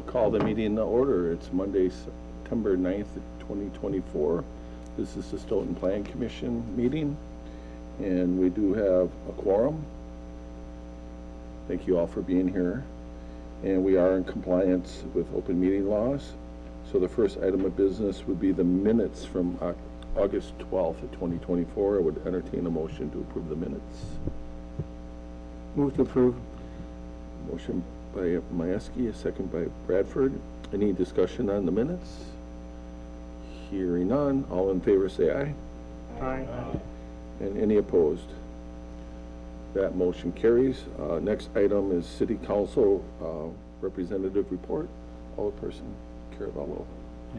We'll call the meeting to order. It's Monday, September 9th, 2024. This is the Stoughton Plan Commission meeting, and we do have a quorum. Thank you all for being here. And we are in compliance with open meeting laws. So the first item of business would be the minutes from August 12th of 2024. I would entertain a motion to approve the minutes. Move to approve. Motion by Majewski, a second by Bradford. Any discussion on the minutes? Hearing none, all in favor say aye. Aye. And any opposed? That motion carries. Next item is City Council Representative Report. Alderperson Caravello.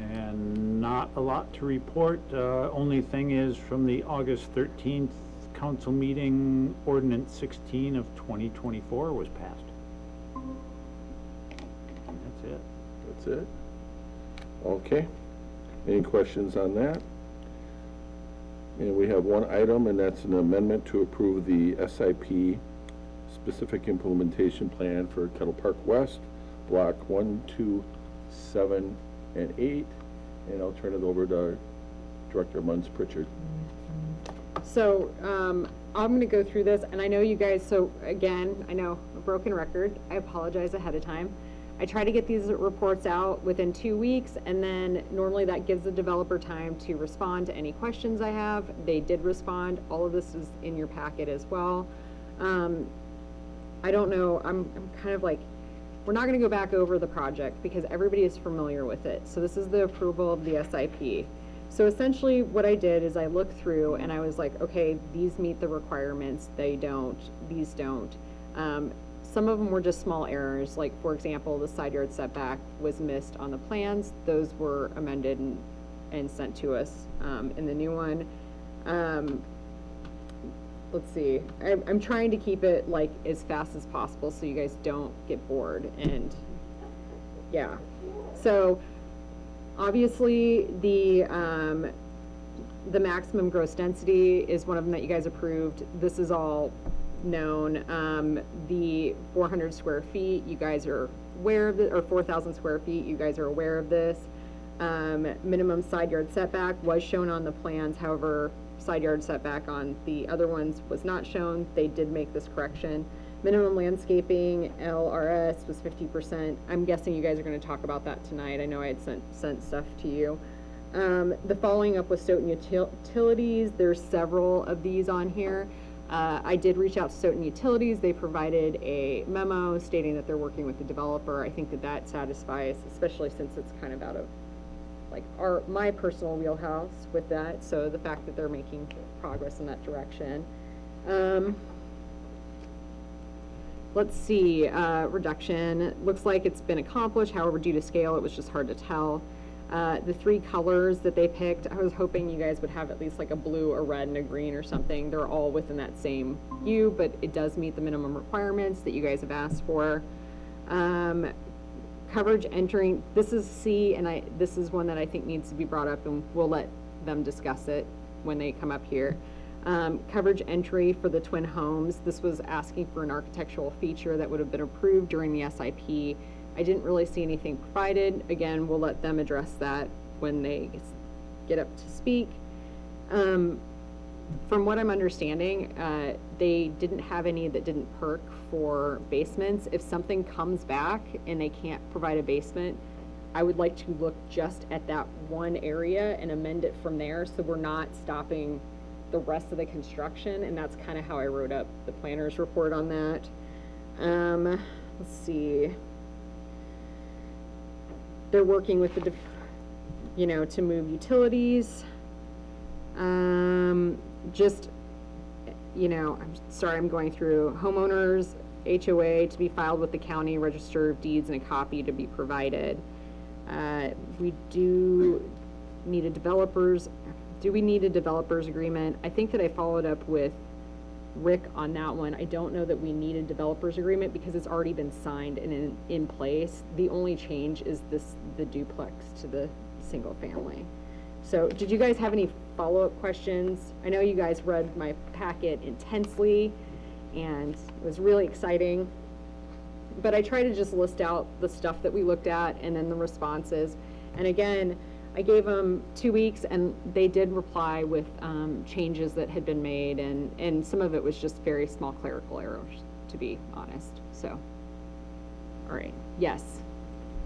And not a lot to report. Only thing is from the August 13th council meeting, Ordinance 16 of 2024 was passed. And that's it. That's it? Okay. Any questions on that? And we have one item, and that's an amendment to approve the SIP specific implementation plan for Kettle Park West, Block 1, 2, 7, and 8. And I'll turn it over to Director Munz Pritchard. So I'm going to go through this, and I know you guys, so again, I know a broken record. I apologize ahead of time. I try to get these reports out within 2 weeks, and then normally that gives the developer time to respond to any questions I have. They did respond. All of this is in your packet as well. I don't know, I'm kind of like, we're not going to go back over the project because everybody is familiar with it. So this is the approval of the SIP. So essentially what I did is I looked through and I was like, okay, these meet the requirements, they don't, these don't. Some of them were just small errors, like for example, the side yard setback was missed on the plans. Those were amended and sent to us in the new one. Let's see, I'm trying to keep it like as fast as possible so you guys don't get bored, and yeah. So obviously the maximum gross density is one of them that you guys approved. This is all known. The 400 square feet, you guys are aware of it, or 4,000 square feet, you guys are aware of this. Minimum side yard setback was shown on the plans, however, side yard setback on the other ones was not shown. They did make this correction. Minimum landscaping, LRS, was 50%. I'm guessing you guys are going to talk about that tonight. I know I had sent stuff to you. The following up with Stoughton Utilities, there's several of these on here. I did reach out to Stoughton Utilities. They provided a memo stating that they're working with the developer. I think that satisfies, especially since it's kind of out of like my personal wheelhouse with that. So the fact that they're making progress in that direction. Let's see, reduction. Looks like it's been accomplished. However, due to scale, it was just hard to tell. The three colors that they picked, I was hoping you guys would have at least like a blue, a red, and a green or something. They're all within that same hue, but it does meet the minimum requirements that you guys have asked for. Coverage entering, this is C, and this is one that I think needs to be brought up, and we'll let them discuss it when they come up here. Coverage entry for the twin homes. This was asking for an architectural feature that would have been approved during the SIP. I didn't really see anything provided. Again, we'll let them address that when they get up to speak. From what I'm understanding, they didn't have any that didn't perk for basements. If something comes back and they can't provide a basement, I would like to look just at that one area and amend it from there so we're not stopping the rest of the construction, and that's kind of how I wrote up the planner's report on that. Let's see. They're working with the, to move utilities. Just, I'm sorry, I'm going through homeowners, HOA to be filed with the county register of deeds and a copy to be provided. We do need a developers agreement? I think that I followed up with Rick on that one. I don't know that we need a developers agreement because it's already been signed and in place. The only change is the duplex to the single family. So did you guys have any follow-up questions? I know you guys read my packet intensely and it was really exciting. but I try to just list out the stuff that we looked at and then the responses. And again, I gave them 2 weeks and they did reply with changes that had been made, and some of it was just very small clerical errors, to be honest, so. All right, yes.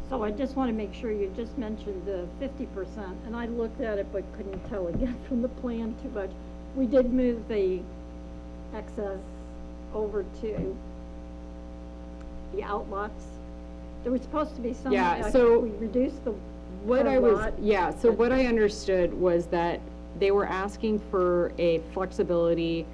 So I just want to make sure, you just mentioned the 50%, and I looked at it but couldn't tell again from the plan too much. We did move the excess over to the outlots. There was supposed to be some, Yeah, so we reduced the what per I was, lot, yeah, so but- what I understood was that they were asking for a flexibility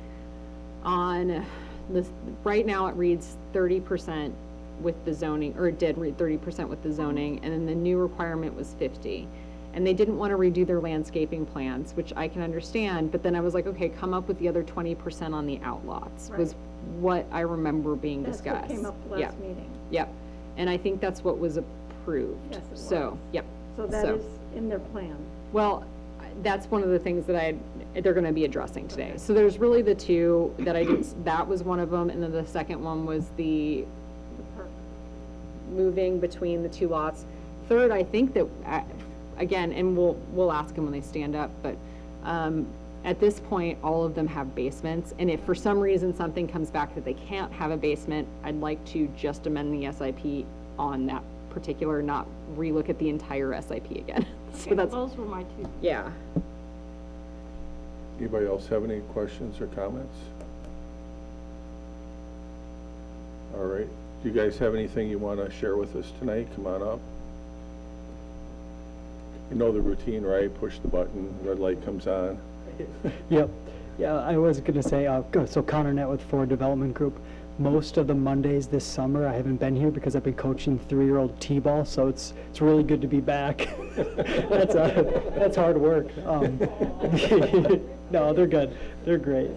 on this, right now it reads 30% with the zoning, or it did read 30% with the zoning, and then the new requirement was 50. And they didn't want to redo their landscaping plans, which I can understand, but then I was like, okay, come up with the other 20% on the outlots, was Right. what I remember being That's discussed. what came up Yeah. last meeting. Yep, and I think that's what was approved. Yes, it So, was. yep. So that is in their plan. Well, that's one of the things that they're gonna be addressing today. Okay. So there's really the two that I did, that was one of them, and then the second one was the The per- moving between the two lots. Third, I think that, again, and we'll ask them when they stand up, but, at this point, all of them have basements, and if for some reason something comes back that they can't have a basement, I'd like to just amend the SIP on that particular, not relook at the entire SIP again. So Okay, that's, those were my two. yeah. Anybody else have any questions or comments? All right, do you guys have anything you want to share with us tonight? Come on up. You know the routine, right? Push the button, red light comes on. Yep. Yeah, I was gonna say, so Connor Net with Ford Development Group. Most of the Mondays this summer, I haven't been here because I've been coaching 3-year-old T-ball, so it's really good to be back. That's hard work. No, they're good. They're great.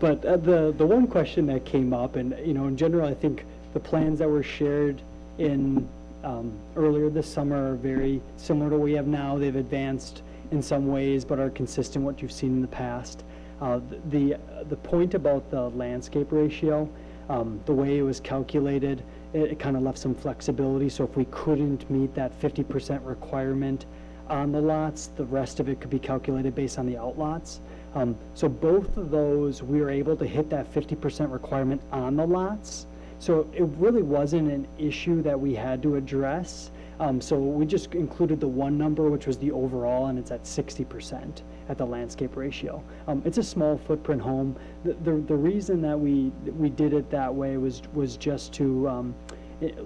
But the one question that came up, and in general, I think the plans that were shared in earlier this summer are very similar to what we have now. They've advanced in some ways, but are consistent with what you've seen in the past. The point about the landscape ratio, the way it was calculated, it kind of left some flexibility. So if we couldn't meet that 50% requirement on the lots, the rest of it could be calculated based on the outlots. So both of those, we were able to hit that 50% requirement on the lots. So it really wasn't an issue that we had to address. So we just included the one number, which was the overall, and it's at 60% at the landscape ratio. It's a small footprint home. The reason that we did it that way was just to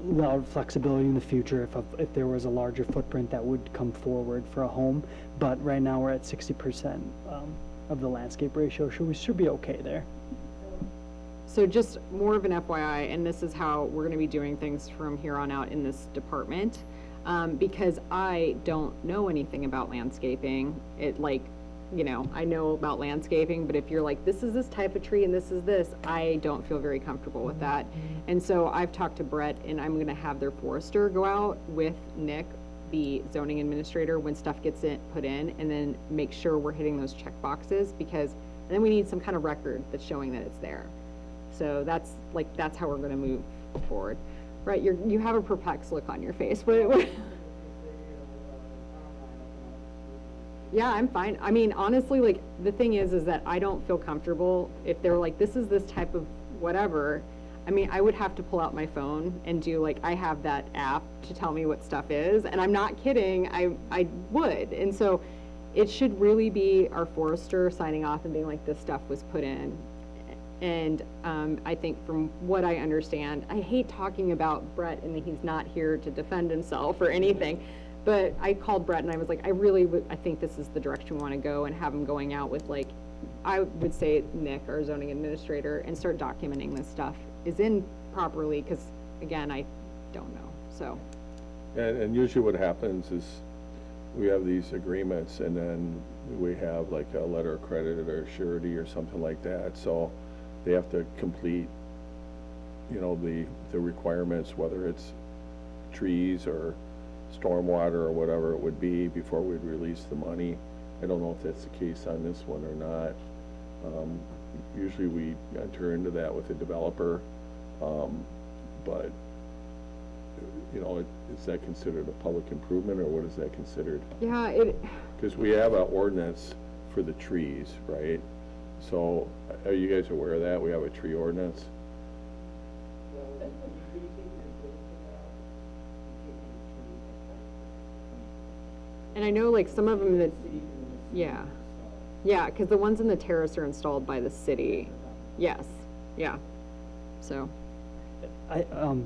allow flexibility in the future if there was a larger footprint that would come forward for a home. But right now we're at 60% of the landscape ratio, so we should be okay there. So just more of an FYI, and this is how we're gonna be doing things from here on out in this department, because I don't know anything about landscaping. I know about landscaping, but if you're like, this is this type of tree and this is this, I don't feel very comfortable with that. And so I've talked to Brett, and I'm gonna have their forester go out with Nick, the zoning administrator, when stuff gets put in, and then make sure we're hitting those check boxes, because then we need some kind of record that's showing that it's there. So that's how we're gonna move forward. Right, you have a perplexed look on your face. Yeah, I'm fine. I mean, honestly, the thing is that I don't feel comfortable if they're like, this is this type of whatever. I mean, I would have to pull out my phone and do, I have that app to tell me what stuff is, and I'm not kidding, I would. And so it should really be our forester signing off and being like, this stuff was put in. And I think from what I understand, I hate talking about Brett and he's not here to defend himself or anything, but I called Brett and I was like, I think this is the direction we want to go, and have him going out with I would say Nick, our zoning administrator, and start documenting this stuff is in properly, because again, I don't know, so. And usually what happens is we have these agreements, and then we have a letter of credit or surety or something like that. So they have to complete, the requirements, whether it's trees or stormwater or whatever it would be, before we'd release the money. I don't know if that's the case on this one or not. Usually we enter into that with the developer. but, you know, is that considered a public improvement, or what is that considered? Yeah, Because we have an ordinance for the trees, right? So, are you guys aware of that? We have a tree ordinance? and I know like some of them that, yeah. Yeah, because the ones in the terrace are installed by the city. Yes, yeah. So,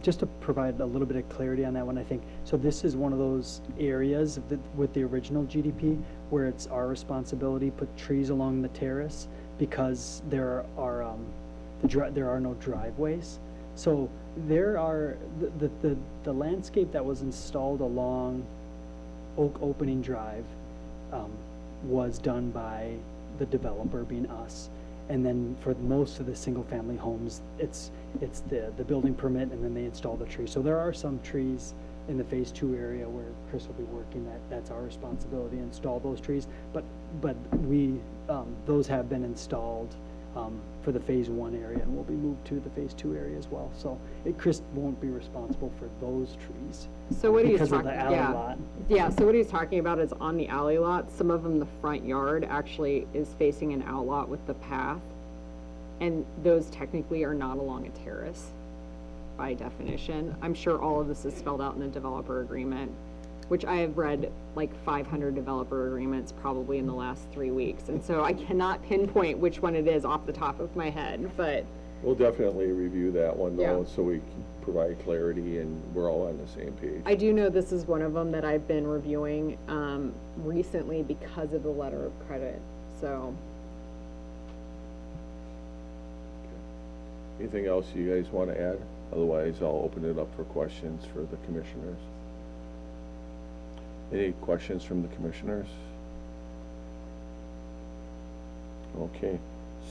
Just to provide a little bit of clarity on that one, I think, so this is one of those areas with the original GDP where it's our responsibility to put trees along the terrace because there are no driveways. So there are, the landscape that was installed along Oak Opening Drive was done by the developer, being us. And then for most of the single-family homes, it's the building permit, and then they install the tree. So there are some trees in the Phase 2 area where Chris will be working, that's our responsibility, to install those trees. But we, those have been installed for the Phase 1 area and will be moved to the Phase 2 area as well. So Chris won't be responsible for those trees. so what he's Because of talking, the alley yeah. lot. Yeah, so what he's talking about is on the alley lot, some of them, the front yard actually is facing an outlot with the path. And those technically are not along a terrace by definition. I'm sure all of this is spelled out in the developer agreement, which I have read like 500 developer agreements probably in the last 3 weeks. And so I cannot pinpoint which one it is off the top of my head, but We'll definitely review that one though, Yeah. so we can provide clarity and we're all on the same page. I do know this is one of them that I've been reviewing recently because of the letter of credit, so. Anything else you guys want to add? Otherwise, I'll open it up for questions for the commissioners. Any questions from the commissioners? Okay,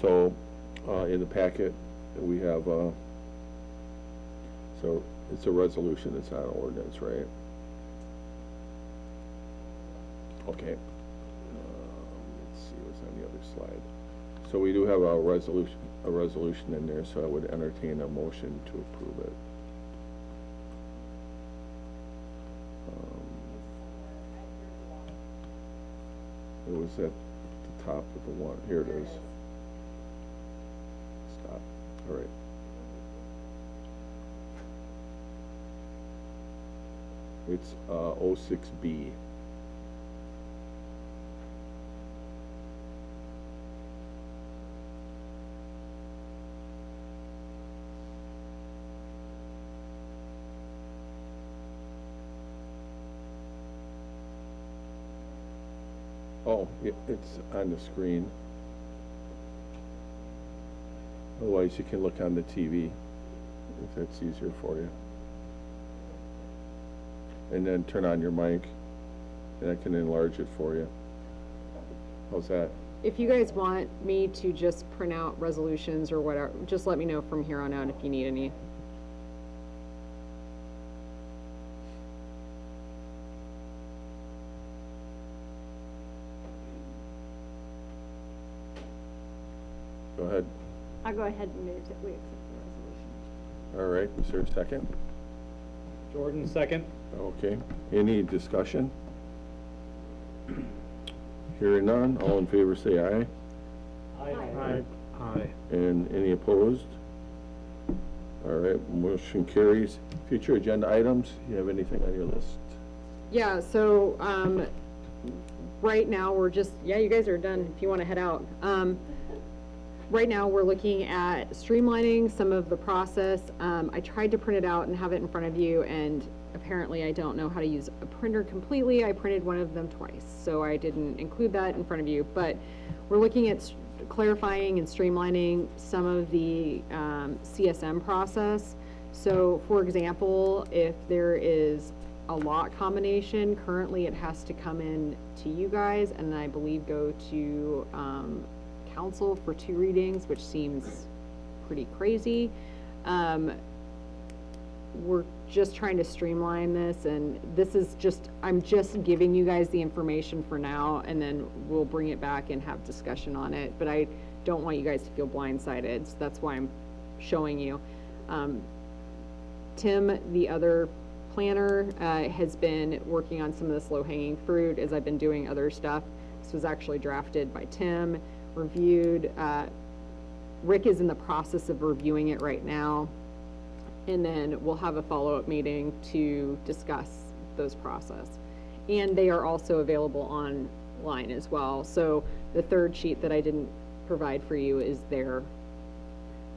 so, in the packet, we have, so it's a resolution, it's not an ordinance, right? Okay. Let's see what's on the other slide. So we do have a resolution in there, so I would entertain a motion to approve it. It was at the top of the one, here it is. Stop, all right. It's 06B. Oh, it's on the screen. Otherwise, you can look on the TV, if that's easier for you. And then turn on your mic, and I can enlarge it for you. How's that? If you guys want me to just print out resolutions or whatever, just let me know from here on out if you need any. Go ahead. I'll go ahead and move that we accept the resolution. All right, is there a second? Jordan, second. Okay, any discussion? Hearing none, all in favor say aye. Aye. Aye. And any opposed? All right, motion carries. Future agenda items, you have anything on your list? Yeah, so, right now, we're just, yeah, you guys are done if you want to head out. Right now, we're looking at streamlining some of the process. I tried to print it out and have it in front of you, and apparently I don't know how to use a printer completely. I printed one of them twice, so I didn't include that in front of you. But we're looking at clarifying and streamlining some of the CSM process. So, for example, if there is a lot combination, currently it has to come in to you guys, and I believe go to council for 2 readings, which seems pretty crazy. We're just trying to streamline this, and this is just, I'm just giving you guys the information for now, and then we'll bring it back and have discussion on it, but I don't want you guys to feel blindsided, so that's why I'm showing you. Tim, the other planner, has been working on some of this low-hanging fruit as I've been doing other stuff. This was actually drafted by Tim, reviewed. Rick is in the process of reviewing it right now. And then we'll have a follow-up meeting to discuss those process. And they are also available online as well. So the third sheet that I didn't provide for you is there.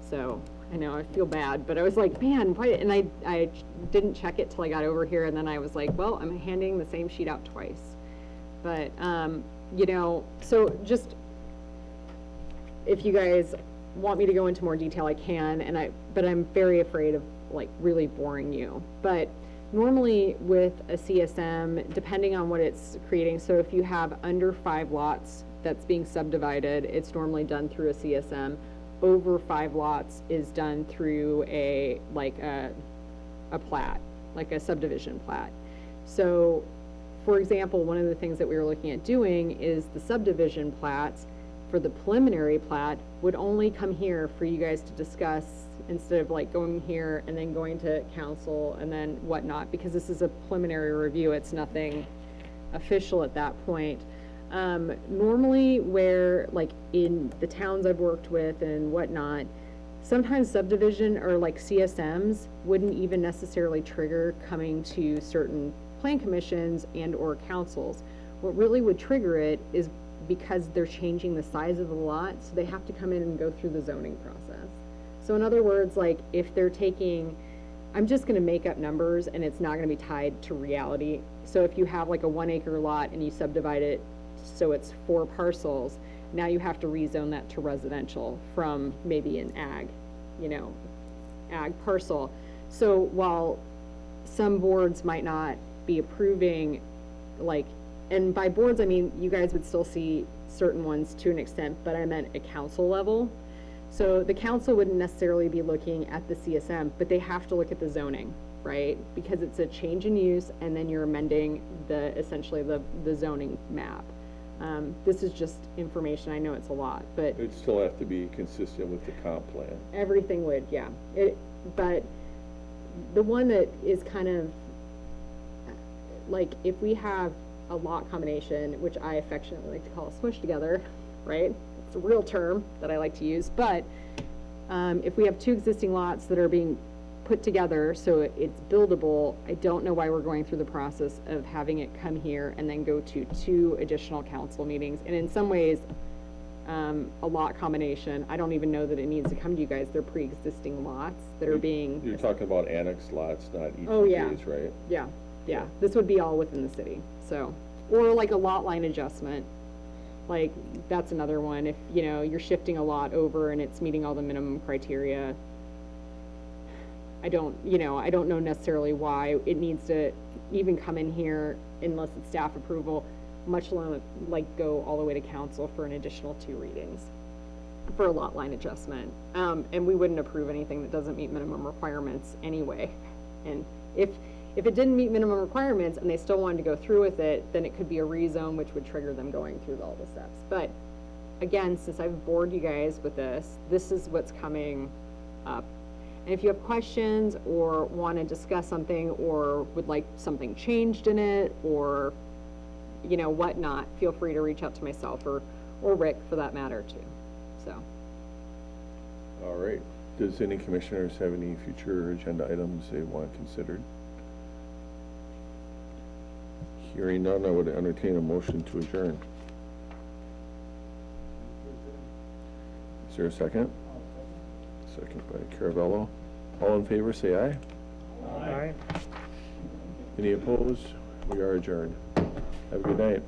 So I know I feel bad, but I was like, man, why? And I didn't check it till I got over here. And then I was like, well, I'm handing the same sheet out twice. But, you know, so just, if you guys want me to go into more detail, I can, but I'm very afraid of like really boring you. But normally with a CSM, depending on what it's creating, so if you have under 5 lots that's being subdivided, it's normally done through a CSM. Over 5 lots is done through a plat, like a subdivision plat. So, for example, one of the things that we were looking at doing is the subdivision plats for the preliminary plat would only come here for you guys to discuss instead of like going here and then going to council and then whatnot, because this is a preliminary review. It's nothing official at that point. Normally where like in the towns I've worked with and whatnot, sometimes subdivision or like CSMs wouldn't even necessarily trigger coming to certain plan commissions and or councils. What really would trigger it is because they're changing the size of the lot, so they have to come in and go through the zoning process. So in other words, like if they're taking, I'm just gonna make up numbers and it's not gonna be tied to reality. So if you have like a 1 acre lot and you subdivide it so it's 4 parcels, now you have to rezone that to residential from maybe an ag, you know, ag parcel. So while some boards might not be approving, like, and by boards, I mean, you guys would still see certain ones to an extent, but I meant at council level. So the council wouldn't necessarily be looking at the CSM, but they have to look at the zoning, right? Because it's a change in use and then you're amending essentially the zoning map. This is just information. I know it's a lot, but It'd still have to be consistent with the comp plan. everything would, yeah. But the one that is kind of like, if we have a lot combination, which I affectionately like to call a smush together, right? It's a real term that I like to use, but if we have 2 existing lots that are being put together so it's buildable, I don't know why we're going through the process of having it come here and then go to 2 additional council meetings. And in some ways, a lot combination, I don't even know that it needs to come to you guys. They're pre-existing lots that are being. You're talking about annexed lots, not ETJs, Oh, yeah. right? Yeah, this would be all within the city, so, or like a lot line adjustment, like, that's another one, if, you know, you're shifting a lot over and it's meeting all the minimum criteria. I don't know necessarily why it needs to even come in here unless it's staff approval, much alone, like, go all the way to council for an additional 2 readings for a lot line adjustment. And we wouldn't approve anything that doesn't meet minimum requirements anyway. And if it didn't meet minimum requirements and they still wanted to go through with it, then it could be a rezone, which would trigger them going through all the steps. But again, since I've bored you guys with this is what's coming up. And if you have questions or want to discuss something or would like something changed in it or, you know, whatnot, feel free to reach out to myself or Rick for that matter too, so. All right. Does any commissioners have any future agenda items they want considered? Hearing none, I would entertain a motion to adjourn. Is there a second? Second by Caravello. All in favor, say aye. Aye. Any opposed? We are adjourned. Have a good night.